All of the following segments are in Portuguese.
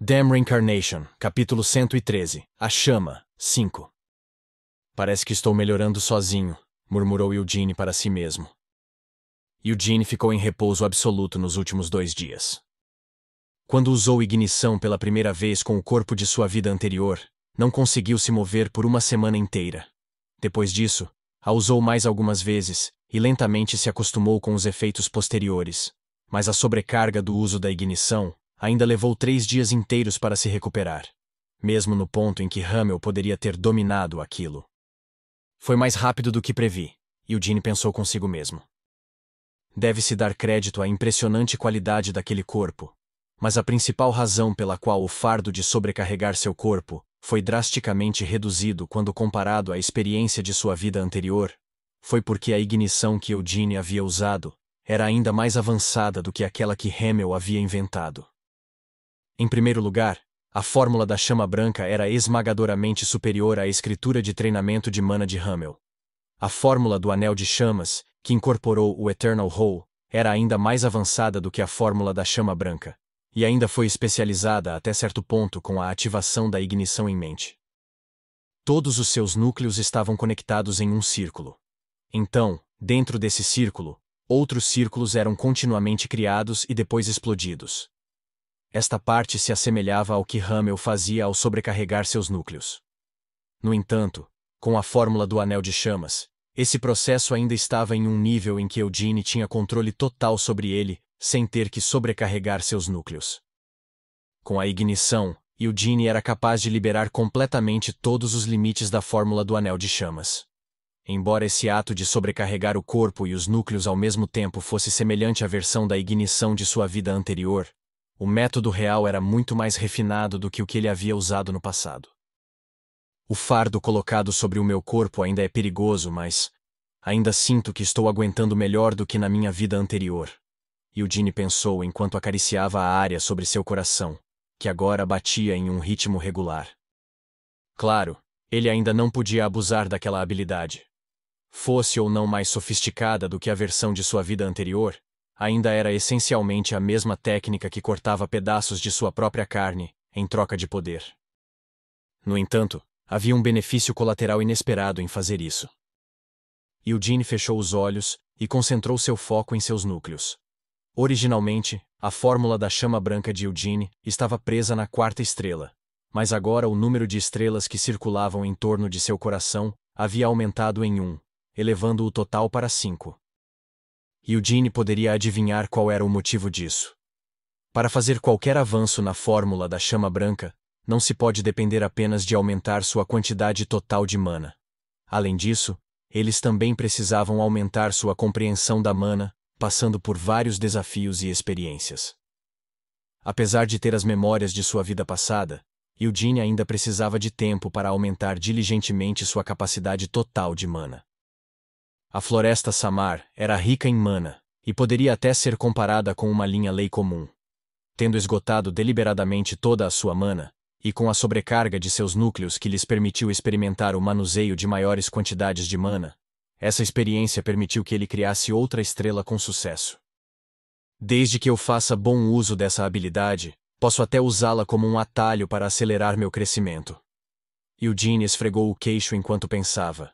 Damn Reincarnation, capítulo 113. A Chama, 5. Parece que estou melhorando sozinho, murmurou Eugene para si mesmo. Eugene ficou em repouso absoluto nos últimos 2 dias. Quando usou ignição pela primeira vez com o corpo de sua vida anterior, não conseguiu se mover por uma semana inteira. Depois disso, a usou mais algumas vezes, e lentamente se acostumou com os efeitos posteriores, mas a sobrecarga do uso da ignição ainda levou 3 dias inteiros para se recuperar, mesmo no ponto em que Hamel poderia ter dominado aquilo. Foi mais rápido do que previ, Eugene pensou consigo mesmo. Deve-se dar crédito à impressionante qualidade daquele corpo, mas a principal razão pela qual o fardo de sobrecarregar seu corpo foi drasticamente reduzido quando comparado à experiência de sua vida anterior, foi porque a ignição que Eugene havia usado era ainda mais avançada do que aquela que Hamel havia inventado. Em primeiro lugar, a fórmula da chama branca era esmagadoramente superior à escritura de treinamento de mana de Hamel. A fórmula do anel de chamas, que incorporou o Eternal Hole, era ainda mais avançada do que a fórmula da chama branca, e ainda foi especializada até certo ponto com a ativação da ignição em mente. Todos os seus núcleos estavam conectados em um círculo. Então, dentro desse círculo, outros círculos eram continuamente criados e depois explodidos. Esta parte se assemelhava ao que Hamel fazia ao sobrecarregar seus núcleos. No entanto, com a fórmula do anel de chamas, esse processo ainda estava em um nível em que Eugene tinha controle total sobre ele, sem ter que sobrecarregar seus núcleos. Com a ignição, Eugene era capaz de liberar completamente todos os limites da fórmula do anel de chamas. Embora esse ato de sobrecarregar o corpo e os núcleos ao mesmo tempo fosse semelhante à versão da ignição de sua vida anterior, o método real era muito mais refinado do que o que ele havia usado no passado. O fardo colocado sobre o meu corpo ainda é perigoso, mas ainda sinto que estou aguentando melhor do que na minha vida anterior, Eugene pensou enquanto acariciava a área sobre seu coração, que agora batia em um ritmo regular. Claro, ele ainda não podia abusar daquela habilidade. Fosse ou não mais sofisticada do que a versão de sua vida anterior, ainda era essencialmente a mesma técnica que cortava pedaços de sua própria carne, em troca de poder. No entanto, havia um benefício colateral inesperado em fazer isso. Eugene fechou os olhos e concentrou seu foco em seus núcleos. Originalmente, a fórmula da chama branca de Eugene estava presa na 4ª estrela, mas agora o número de estrelas que circulavam em torno de seu coração havia aumentado em 1, elevando o total para 5. Eugene poderia adivinhar qual era o motivo disso. Para fazer qualquer avanço na fórmula da chama branca, não se pode depender apenas de aumentar sua quantidade total de mana. Além disso, eles também precisavam aumentar sua compreensão da mana, passando por vários desafios e experiências. Apesar de ter as memórias de sua vida passada, Eugene ainda precisava de tempo para aumentar diligentemente sua capacidade total de mana. A Floresta Samar era rica em mana, e poderia até ser comparada com uma linha lei comum. Tendo esgotado deliberadamente toda a sua mana, e com a sobrecarga de seus núcleos que lhes permitiu experimentar o manuseio de maiores quantidades de mana, essa experiência permitiu que ele criasse outra estrela com sucesso. Desde que eu faça bom uso dessa habilidade, posso até usá-la como um atalho para acelerar meu crescimento. Eugene esfregou o queixo enquanto pensava.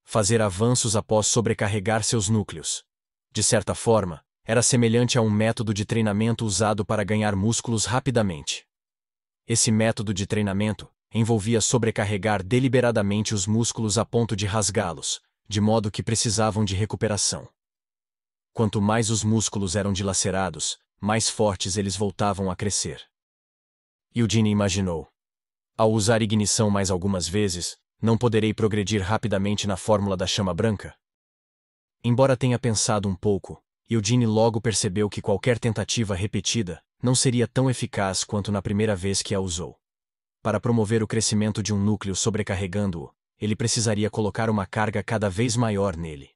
Fazer avanços após sobrecarregar seus núcleos. De certa forma, era semelhante a um método de treinamento usado para ganhar músculos rapidamente. Esse método de treinamento envolvia sobrecarregar deliberadamente os músculos a ponto de rasgá-los, de modo que precisavam de recuperação. Quanto mais os músculos eram dilacerados, mais fortes eles voltavam a crescer. Eugene imaginou. Ao usar ignição mais algumas vezes, não poderei progredir rapidamente na fórmula da chama branca? Embora tenha pensado um pouco, Eugene logo percebeu que qualquer tentativa repetida não seria tão eficaz quanto na primeira vez que a usou. Para promover o crescimento de um núcleo sobrecarregando-o, ele precisaria colocar uma carga cada vez maior nele.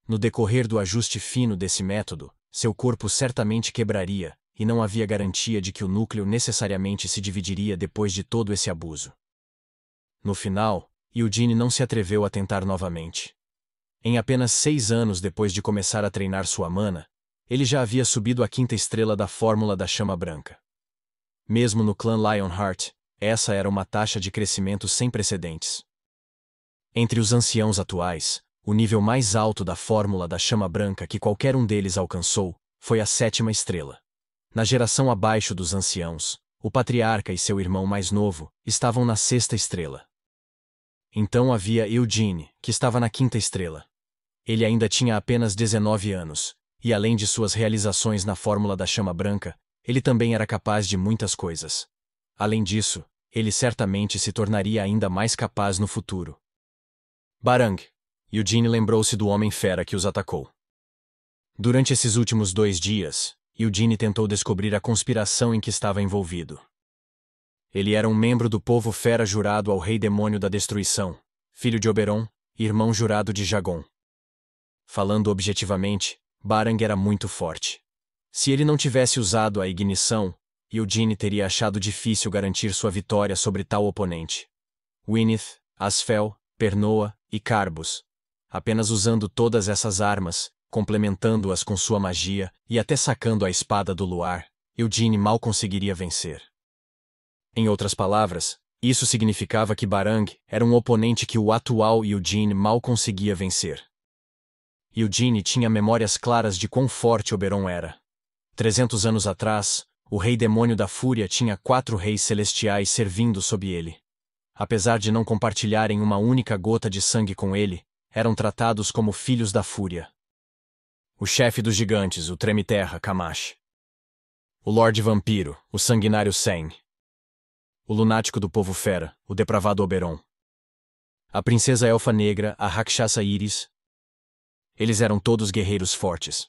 No decorrer do ajuste fino desse método, seu corpo certamente quebraria, e não havia garantia de que o núcleo necessariamente se dividiria depois de todo esse abuso. No final, Eugene não se atreveu a tentar novamente. Em apenas 6 anos depois de começar a treinar sua mana, ele já havia subido à 5ª estrela da fórmula da chama branca. Mesmo no clã Lionheart, essa era uma taxa de crescimento sem precedentes. Entre os anciãos atuais, o nível mais alto da fórmula da chama branca que qualquer um deles alcançou foi a 7ª estrela. Na geração abaixo dos anciãos, o patriarca e seu irmão mais novo estavam na 6ª estrela. Então havia Eugene, que estava na 5ª estrela. Ele ainda tinha apenas 19 anos, e além de suas realizações na fórmula da chama branca, ele também era capaz de muitas coisas. Além disso, ele certamente se tornaria ainda mais capaz no futuro. Barang. Eugene lembrou-se do Homem-Fera que os atacou. Durante esses últimos 2 dias, Eugene tentou descobrir a conspiração em que estava envolvido. Ele era um membro do povo fera jurado ao Rei Demônio da Destruição, filho de Oberon, irmão jurado de Jagon. Falando objetivamente, Barang era muito forte. Se ele não tivesse usado a ignição, Eugene teria achado difícil garantir sua vitória sobre tal oponente. Wynneth, Asfel, Pernoa e Carbus. Apenas usando todas essas armas, complementando-as com sua magia e até sacando a espada do luar, Eugene mal conseguiria vencer. Em outras palavras, isso significava que Barang era um oponente que o atual Eugene mal conseguia vencer. Eugene tinha memórias claras de quão forte Oberon era. 300 anos atrás, o Rei Demônio da Fúria tinha 4 reis celestiais servindo sob ele. Apesar de não compartilharem uma única gota de sangue com ele, eram tratados como filhos da Fúria. O chefe dos gigantes, o Treme-Terra, Kamash. O Lorde Vampiro, o sanguinário Sen. O lunático do povo fera, o depravado Oberon. A princesa elfa negra, a Rakshasa Iris. Eles eram todos guerreiros fortes.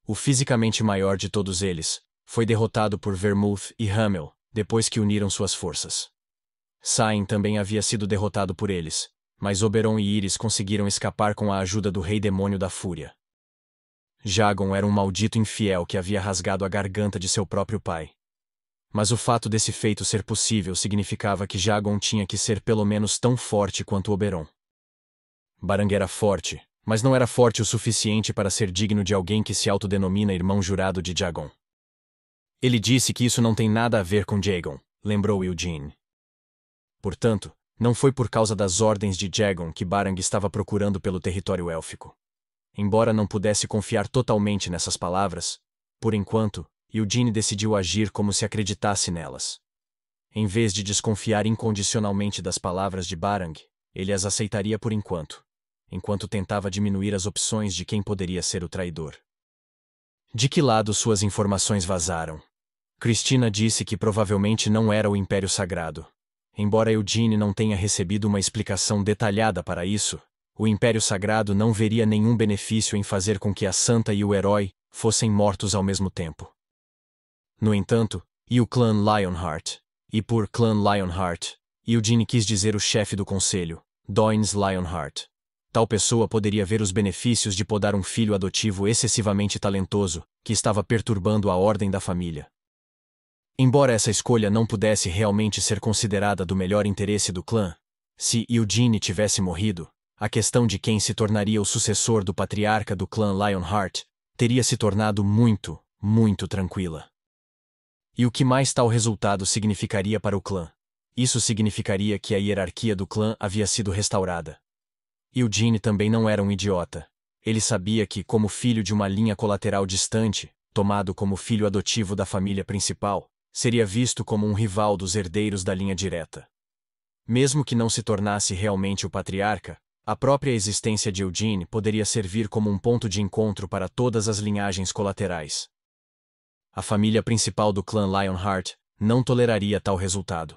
O fisicamente maior de todos eles foi derrotado por Vermouth e Hamel, depois que uniram suas forças. Sain também havia sido derrotado por eles, mas Oberon e Iris conseguiram escapar com a ajuda do Rei Demônio da Fúria. Jagon era um maldito infiel que havia rasgado a garganta de seu próprio pai. Mas o fato desse feito ser possível significava que Jagon tinha que ser pelo menos tão forte quanto Oberon. Barang era forte, mas não era forte o suficiente para ser digno de alguém que se autodenomina irmão jurado de Jagon. Ele disse que isso não tem nada a ver com Jagon, lembrou Eugene. Portanto, não foi por causa das ordens de Jagon que Barang estava procurando pelo território élfico. Embora não pudesse confiar totalmente nessas palavras, por enquanto, Eugene decidiu agir como se acreditasse nelas. Em vez de desconfiar incondicionalmente das palavras de Barang, ele as aceitaria por enquanto tentava diminuir as opções de quem poderia ser o traidor. De que lado suas informações vazaram? Cristina disse que provavelmente não era o Império Sagrado. Embora Eugene não tenha recebido uma explicação detalhada para isso, o Império Sagrado não veria nenhum benefício em fazer com que a Santa e o Herói fossem mortos ao mesmo tempo. No entanto, e o clã Lionheart? E por clã Lionheart, Eugene quis dizer o chefe do conselho, Doins Lionheart. Tal pessoa poderia ver os benefícios de podar um filho adotivo excessivamente talentoso, que estava perturbando a ordem da família. Embora essa escolha não pudesse realmente ser considerada do melhor interesse do clã, se Eugene tivesse morrido, a questão de quem se tornaria o sucessor do patriarca do clã Lionheart teria se tornado muito, muito tranquila. E o que mais tal resultado significaria para o clã? Isso significaria que a hierarquia do clã havia sido restaurada. Eugene também não era um idiota. Ele sabia que, como filho de uma linha colateral distante, tomado como filho adotivo da família principal, seria visto como um rival dos herdeiros da linha direta. Mesmo que não se tornasse realmente o patriarca, a própria existência de Eugene poderia servir como um ponto de encontro para todas as linhagens colaterais. A família principal do clã Lionheart não toleraria tal resultado.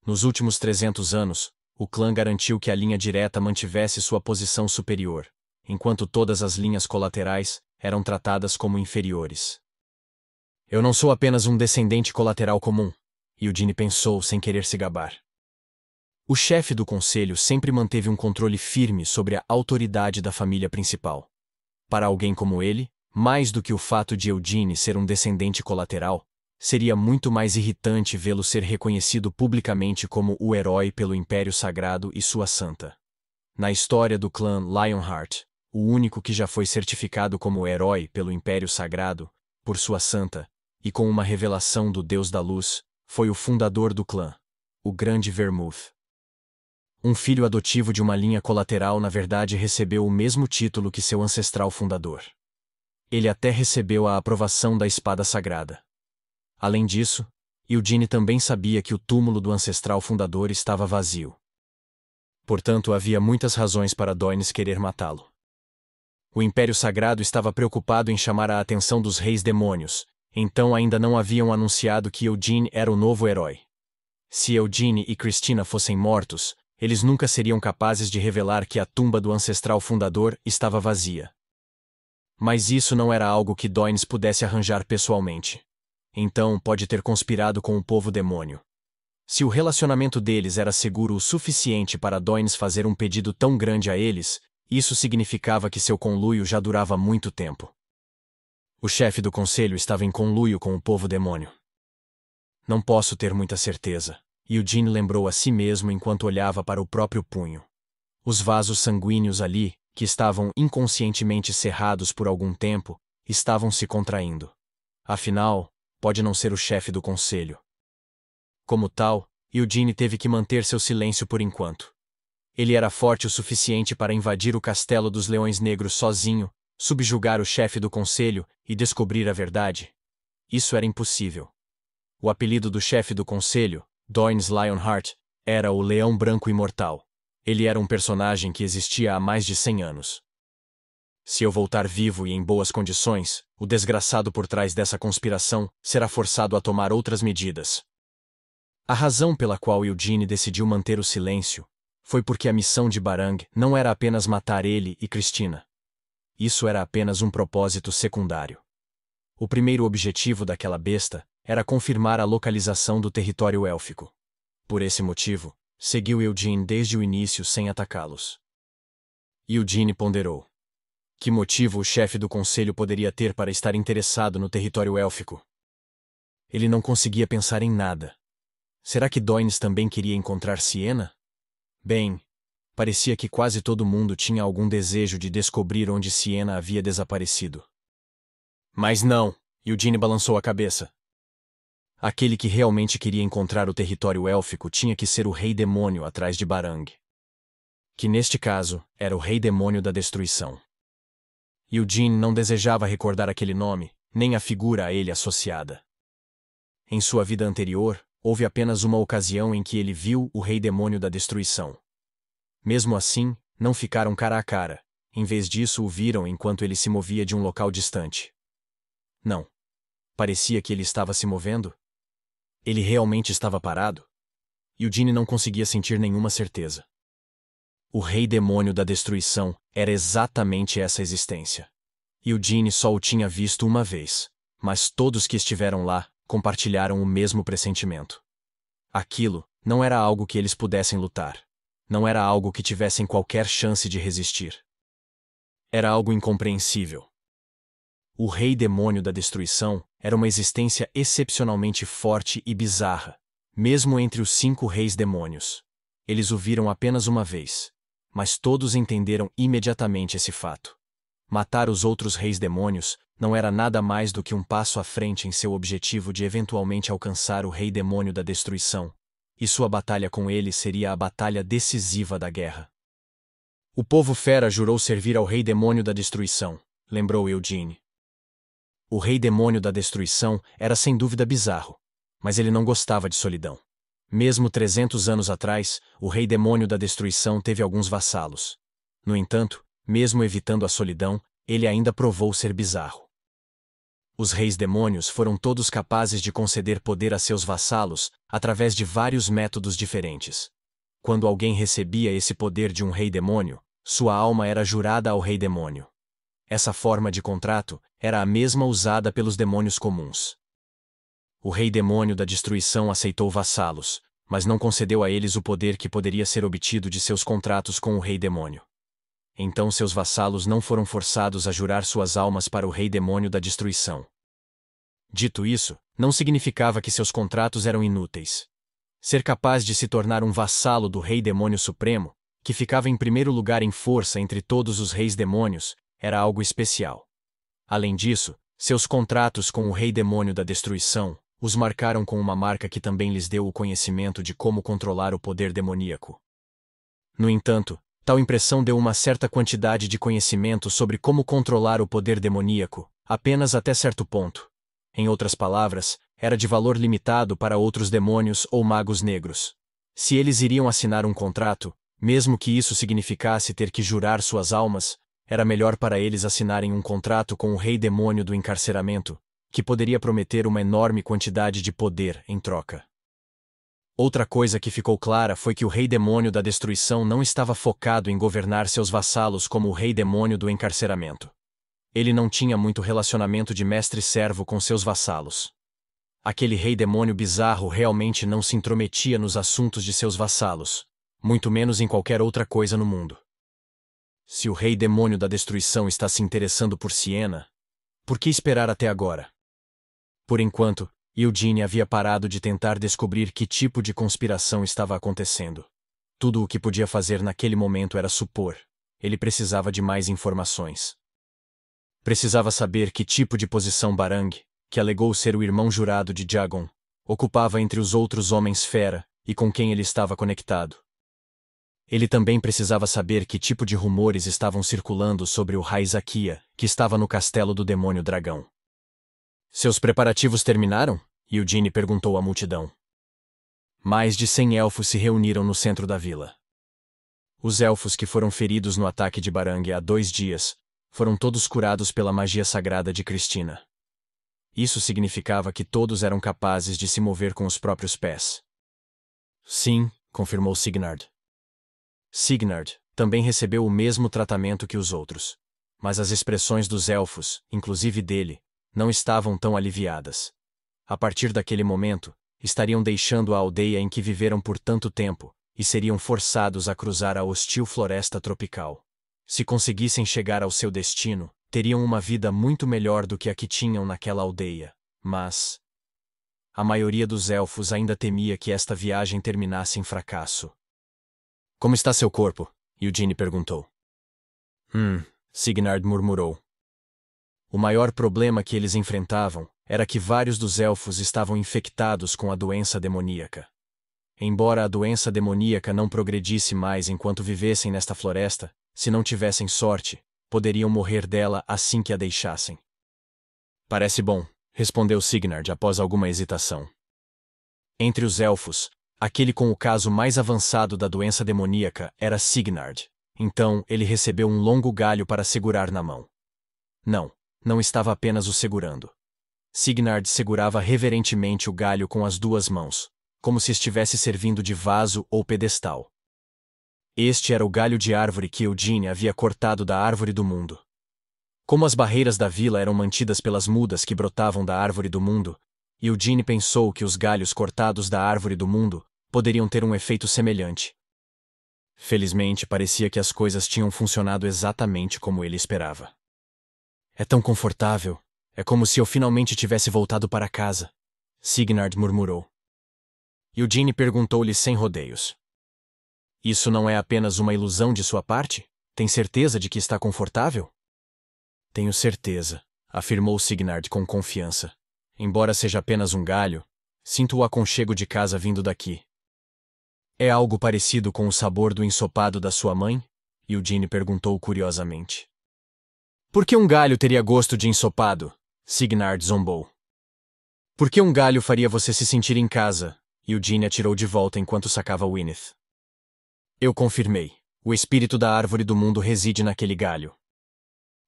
Nos últimos 300 anos, o clã garantiu que a linha direta mantivesse sua posição superior, enquanto todas as linhas colaterais eram tratadas como inferiores. Eu não sou apenas um descendente colateral comum, Eugene pensou sem querer se gabar. O chefe do conselho sempre manteve um controle firme sobre a autoridade da família principal. Para alguém como ele, mais do que o fato de Eugene ser um descendente colateral, seria muito mais irritante vê-lo ser reconhecido publicamente como o herói pelo Império Sagrado e sua santa. Na história do clã Lionheart, o único que já foi certificado como herói pelo Império Sagrado, por sua santa, e com uma revelação do Deus da Luz, foi o fundador do clã, o Grande Vermouth. Um filho adotivo de uma linha colateral na verdade recebeu o mesmo título que seu ancestral fundador. Ele até recebeu a aprovação da Espada Sagrada. Além disso, Eugene também sabia que o túmulo do ancestral fundador estava vazio. Portanto, havia muitas razões para Doines querer matá-lo. O Império Sagrado estava preocupado em chamar a atenção dos reis demônios, então ainda não haviam anunciado que Eugene era o novo herói. Se Eugene e Christina fossem mortos, eles nunca seriam capazes de revelar que a tumba do ancestral fundador estava vazia. Mas isso não era algo que Doines pudesse arranjar pessoalmente. Então pode ter conspirado com o povo demônio. Se o relacionamento deles era seguro o suficiente para Doines fazer um pedido tão grande a eles, isso significava que seu conluio já durava muito tempo. O chefe do conselho estava em conluio com o povo demônio. Não posso ter muita certeza, Eugene lembrou a si mesmo enquanto olhava para o próprio punho. Os vasos sanguíneos ali, que estavam inconscientemente cerrados por algum tempo, estavam se contraindo. Afinal, pode não ser o chefe do conselho. Como tal, Eugene teve que manter seu silêncio por enquanto. Ele era forte o suficiente para invadir o castelo dos Leões Negros sozinho, subjugar o chefe do conselho e descobrir a verdade. Isso era impossível. O apelido do chefe do conselho, Doines Lionheart, era o Leão Branco Imortal. Ele era um personagem que existia há mais de 100 anos. Se eu voltar vivo e em boas condições, o desgraçado por trás dessa conspiração será forçado a tomar outras medidas. A razão pela qual Eugene decidiu manter o silêncio foi porque a missão de Barang não era apenas matar ele e Christina. Isso era apenas um propósito secundário. O primeiro objetivo daquela besta era confirmar a localização do território élfico. Por esse motivo, seguiu Eugene desde o início sem atacá-los. Eugene ponderou. Que motivo o chefe do conselho poderia ter para estar interessado no território élfico? Ele não conseguia pensar em nada. Será que Doines também queria encontrar Siena? Bem, parecia que quase todo mundo tinha algum desejo de descobrir onde Siena havia desaparecido. Mas não, Eugene balançou a cabeça. Aquele que realmente queria encontrar o território élfico tinha que ser o Rei Demônio atrás de Barang. Que neste caso, era o Rei Demônio da Destruição. Eugene não desejava recordar aquele nome, nem a figura a ele associada. Em sua vida anterior, houve apenas uma ocasião em que ele viu o Rei Demônio da Destruição. Mesmo assim, não ficaram cara a cara, em vez disso o viram enquanto ele se movia de um local distante. Não. Parecia que ele estava se movendo? Ele realmente estava parado? Eugene não conseguia sentir nenhuma certeza. O Rei Demônio da Destruição era exatamente essa existência. Eugene só o tinha visto uma vez, mas todos que estiveram lá compartilharam o mesmo pressentimento. Aquilo não era algo que eles pudessem lutar. Não era algo que tivessem qualquer chance de resistir. Era algo incompreensível. O Rei Demônio da Destruição era uma existência excepcionalmente forte e bizarra, mesmo entre os 5 reis demônios. Eles o viram apenas uma vez, mas todos entenderam imediatamente esse fato. Matar os outros reis demônios não era nada mais do que um passo à frente em seu objetivo de eventualmente alcançar o Rei Demônio da Destruição, e sua batalha com ele seria a batalha decisiva da guerra. O povo fera jurou servir ao Rei Demônio da Destruição, lembrou Eugene. O Rei Demônio da Destruição era sem dúvida bizarro, mas ele não gostava de solidão. Mesmo 300 anos atrás, o Rei Demônio da Destruição teve alguns vassalos. No entanto, mesmo evitando a solidão, ele ainda provou ser bizarro. Os reis demônios foram todos capazes de conceder poder a seus vassalos através de vários métodos diferentes. Quando alguém recebia esse poder de um rei demônio, sua alma era jurada ao rei demônio. Essa forma de contrato era a mesma usada pelos demônios comuns. O Rei Demônio da Destruição aceitou vassalos, mas não concedeu a eles o poder que poderia ser obtido de seus contratos com o Rei Demônio. Então seus vassalos não foram forçados a jurar suas almas para o Rei Demônio da Destruição. Dito isso, não significava que seus contratos eram inúteis. Ser capaz de se tornar um vassalo do Rei Demônio Supremo, que ficava em primeiro lugar em força entre todos os reis demônios, era algo especial. Além disso, seus contratos com o Rei Demônio da Destruição os marcaram com uma marca que também lhes deu o conhecimento de como controlar o poder demoníaco. No entanto, tal impressão deu uma certa quantidade de conhecimento sobre como controlar o poder demoníaco, apenas até certo ponto. Em outras palavras, era de valor limitado para outros demônios ou magos negros. Se eles iriam assinar um contrato, mesmo que isso significasse ter que jurar suas almas, era melhor para eles assinarem um contrato com o rei demônio do encarceramento, que poderia prometer uma enorme quantidade de poder em troca. Outra coisa que ficou clara foi que o rei demônio da destruição não estava focado em governar seus vassalos como o rei demônio do encarceramento. Ele não tinha muito relacionamento de mestre-servo com seus vassalos. Aquele rei demônio bizarro realmente não se intrometia nos assuntos de seus vassalos, muito menos em qualquer outra coisa no mundo. Se o rei demônio da destruição está se interessando por Siena, por que esperar até agora? Por enquanto, Eugene havia parado de tentar descobrir que tipo de conspiração estava acontecendo. Tudo o que podia fazer naquele momento era supor. Ele precisava de mais informações. Precisava saber que tipo de posição Barang, que alegou ser o irmão jurado de Jagon, ocupava entre os outros homens-fera e com quem ele estava conectado. Ele também precisava saber que tipo de rumores estavam circulando sobre o Raizakia, que estava no castelo do demônio dragão. Seus preparativos terminaram? Eugene perguntou à multidão. Mais de 100 elfos se reuniram no centro da vila. Os elfos que foram feridos no ataque de Barang há 2 dias foram todos curados pela magia sagrada de Cristina. Isso significava que todos eram capazes de se mover com os próprios pés. Sim, confirmou Signard. Signard também recebeu o mesmo tratamento que os outros, mas as expressões dos elfos, inclusive dele, não estavam tão aliviadas. A partir daquele momento, estariam deixando a aldeia em que viveram por tanto tempo, e seriam forçados a cruzar a hostil floresta tropical. Se conseguissem chegar ao seu destino, teriam uma vida muito melhor do que a que tinham naquela aldeia, mas a maioria dos elfos ainda temia que esta viagem terminasse em fracasso. Como está seu corpo? Eugene perguntou. Signard murmurou. O maior problema que eles enfrentavam era que vários dos elfos estavam infectados com a doença demoníaca. Embora a doença demoníaca não progredisse mais enquanto vivessem nesta floresta, se não tivessem sorte, poderiam morrer dela assim que a deixassem. Parece bom, respondeu Signard após alguma hesitação. Entre os elfos, aquele com o caso mais avançado da doença demoníaca era Signard, então ele recebeu um longo galho para segurar na mão. Não estava apenas o segurando. Signard segurava reverentemente o galho com as 2 mãos, como se estivesse servindo de vaso ou pedestal. Este era o galho de árvore que Eugene havia cortado da árvore do mundo. Como as barreiras da vila eram mantidas pelas mudas que brotavam da árvore do mundo, Eugene pensou que os galhos cortados da árvore do mundo poderiam ter um efeito semelhante. Felizmente, parecia que as coisas tinham funcionado exatamente como ele esperava. É tão confortável. É como se eu finalmente tivesse voltado para casa, Signard murmurou. Eugene perguntou-lhe sem rodeios. Isso não é apenas uma ilusão de sua parte? Tem certeza de que está confortável? Tenho certeza, afirmou Signard com confiança. Embora seja apenas um galho, sinto o aconchego de casa vindo daqui. É algo parecido com o sabor do ensopado da sua mãe? Eugene perguntou curiosamente. Por que um galho teria gosto de ensopado? Signard zombou. Por que um galho faria você se sentir em casa? Eugene atirou de volta enquanto sacava Wynneth. Eu confirmei. O espírito da árvore do mundo reside naquele galho.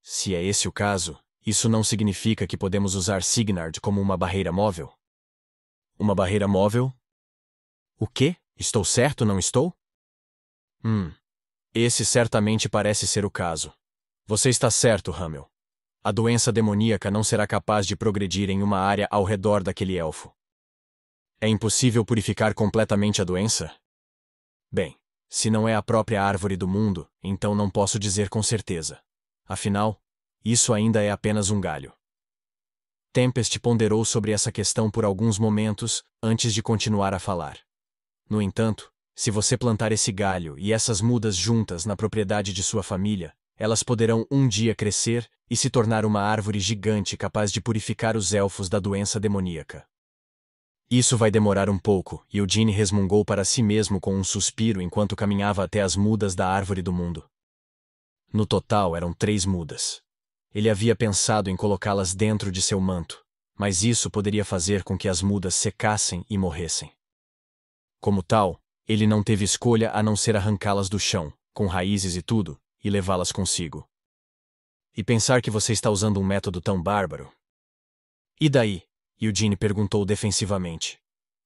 Se é esse o caso, isso não significa que podemos usar Signard como uma barreira móvel? Uma barreira móvel? O quê? Estou certo, não estou? Esse certamente parece ser o caso. Você está certo, Hamel. A doença demoníaca não será capaz de progredir em uma área ao redor daquele elfo. É impossível purificar completamente a doença? Bem, se não é a própria árvore do mundo, então não posso dizer com certeza. Afinal, isso ainda é apenas um galho. Tempest ponderou sobre essa questão por alguns momentos, antes de continuar a falar. No entanto, se você plantar esse galho e essas mudas juntas na propriedade de sua família, elas poderão um dia crescer e se tornar uma árvore gigante capaz de purificar os elfos da doença demoníaca. Isso vai demorar um pouco, Eugene resmungou para si mesmo com um suspiro enquanto caminhava até as mudas da árvore do mundo. No total eram 3 mudas. Ele havia pensado em colocá-las dentro de seu manto, mas isso poderia fazer com que as mudas secassem e morressem. Como tal, ele não teve escolha a não ser arrancá-las do chão, com raízes e tudo, e levá-las consigo. E pensar que você está usando um método tão bárbaro? E daí? Eugene perguntou defensivamente.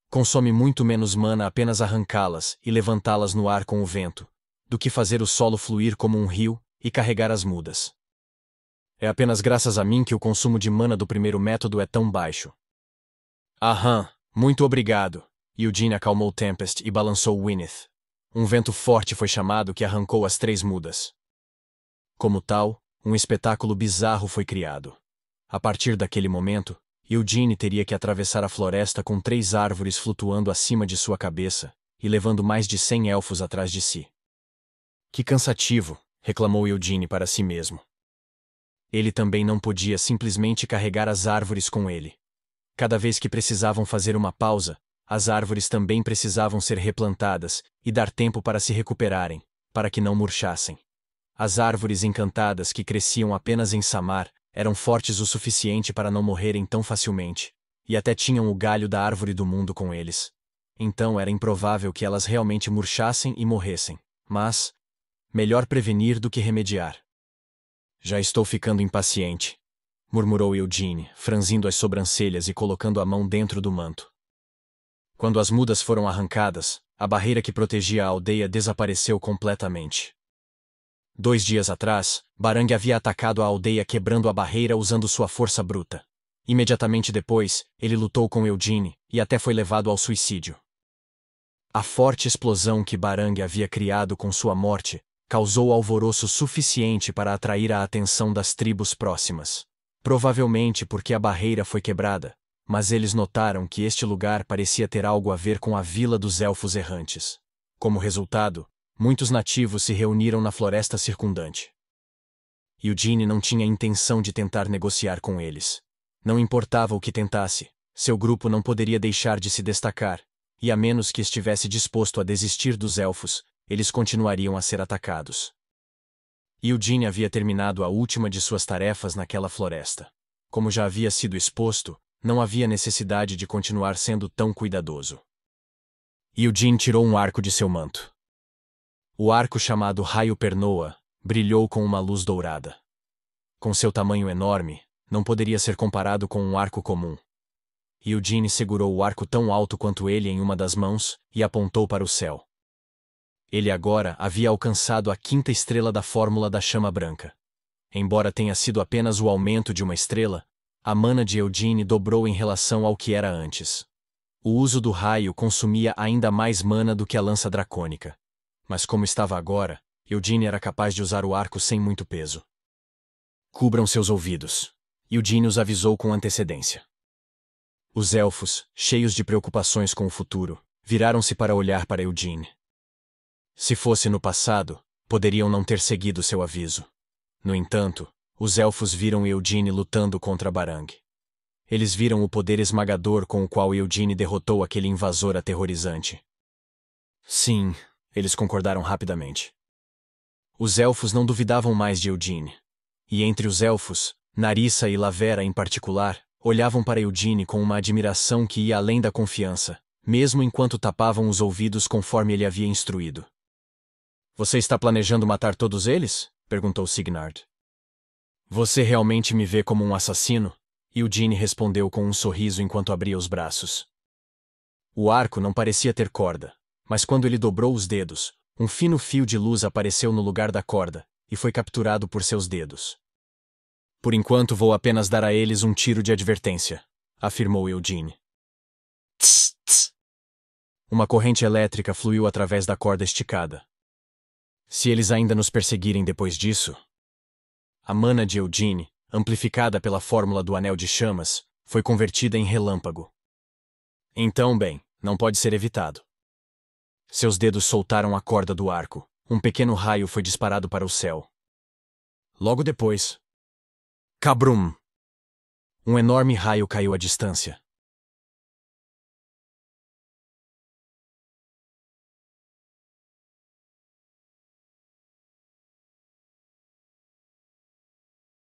Consome muito menos mana apenas arrancá-las e levantá-las no ar com o vento, do que fazer o solo fluir como um rio e carregar as mudas. É apenas graças a mim que o consumo de mana do primeiro método é tão baixo. Aham, muito obrigado. Eugene acalmou Tempest e balançou Wynneth. Um vento forte foi chamado que arrancou as 3 mudas. Como tal, um espetáculo bizarro foi criado. A partir daquele momento, Eugene teria que atravessar a floresta com 3 árvores flutuando acima de sua cabeça e levando mais de 100 elfos atrás de si. Que cansativo, reclamou Eugene para si mesmo. Ele também não podia simplesmente carregar as árvores com ele. Cada vez que precisavam fazer uma pausa, as árvores também precisavam ser replantadas e dar tempo para se recuperarem, para que não murchassem. As árvores encantadas que cresciam apenas em Samar eram fortes o suficiente para não morrerem tão facilmente, e até tinham o galho da árvore do mundo com eles. Então era improvável que elas realmente murchassem e morressem, mas melhor prevenir do que remediar. Já estou ficando impaciente, murmurou Eugene, franzindo as sobrancelhas e colocando a mão dentro do manto. Quando as mudas foram arrancadas, a barreira que protegia a aldeia desapareceu completamente. 2 dias atrás, Barang havia atacado a aldeia quebrando a barreira usando sua força bruta. Imediatamente depois, ele lutou com Eugene e até foi levado ao suicídio. A forte explosão que Barang havia criado com sua morte causou alvoroço suficiente para atrair a atenção das tribos próximas. Provavelmente porque a barreira foi quebrada, mas eles notaram que este lugar parecia ter algo a ver com a Vila dos Elfos Errantes. Como resultado, muitos nativos se reuniram na floresta circundante. Eugene não tinha intenção de tentar negociar com eles. Não importava o que tentasse, seu grupo não poderia deixar de se destacar, e a menos que estivesse disposto a desistir dos elfos, eles continuariam a ser atacados. Eugene havia terminado a última de suas tarefas naquela floresta. Como já havia sido exposto, não havia necessidade de continuar sendo tão cuidadoso. Eugene tirou um arco de seu manto. O arco chamado Raio Pernoa brilhou com uma luz dourada. Com seu tamanho enorme, não poderia ser comparado com um arco comum. Eugene segurou o arco tão alto quanto ele em uma das mãos e apontou para o céu. Ele agora havia alcançado a 5ª estrela da fórmula da chama branca. Embora tenha sido apenas o aumento de uma estrela, a mana de Eugene dobrou em relação ao que era antes. O uso do raio consumia ainda mais mana do que a lança dracônica. Mas como estava agora, Eugene era capaz de usar o arco sem muito peso. Cubram seus ouvidos. Eugene os avisou com antecedência. Os elfos, cheios de preocupações com o futuro, viraram-se para olhar para Eugene. Se fosse no passado, poderiam não ter seguido seu aviso. No entanto, os elfos viram Eugene lutando contra Barang. Eles viram o poder esmagador com o qual Eugene derrotou aquele invasor aterrorizante. Sim, eles concordaram rapidamente. Os elfos não duvidavam mais de Eugene. E entre os elfos, Narissa e Lavera em particular, olhavam para Eugene com uma admiração que ia além da confiança, mesmo enquanto tapavam os ouvidos conforme ele havia instruído. Você está planejando matar todos eles? Perguntou Signard. Você realmente me vê como um assassino? Eugene respondeu com um sorriso enquanto abria os braços. O arco não parecia ter corda, mas quando ele dobrou os dedos, um fino fio de luz apareceu no lugar da corda e foi capturado por seus dedos. Por enquanto vou apenas dar a eles um tiro de advertência, afirmou Eugene. Tss, tss. Uma corrente elétrica fluiu através da corda esticada. Se eles ainda nos perseguirem depois disso... A mana de Eugene, amplificada pela fórmula do Anel de Chamas, foi convertida em relâmpago. Então, bem, não pode ser evitado. Seus dedos soltaram a corda do arco. Um pequeno raio foi disparado para o céu. Logo depois... Kabrum! Um enorme raio caiu à distância.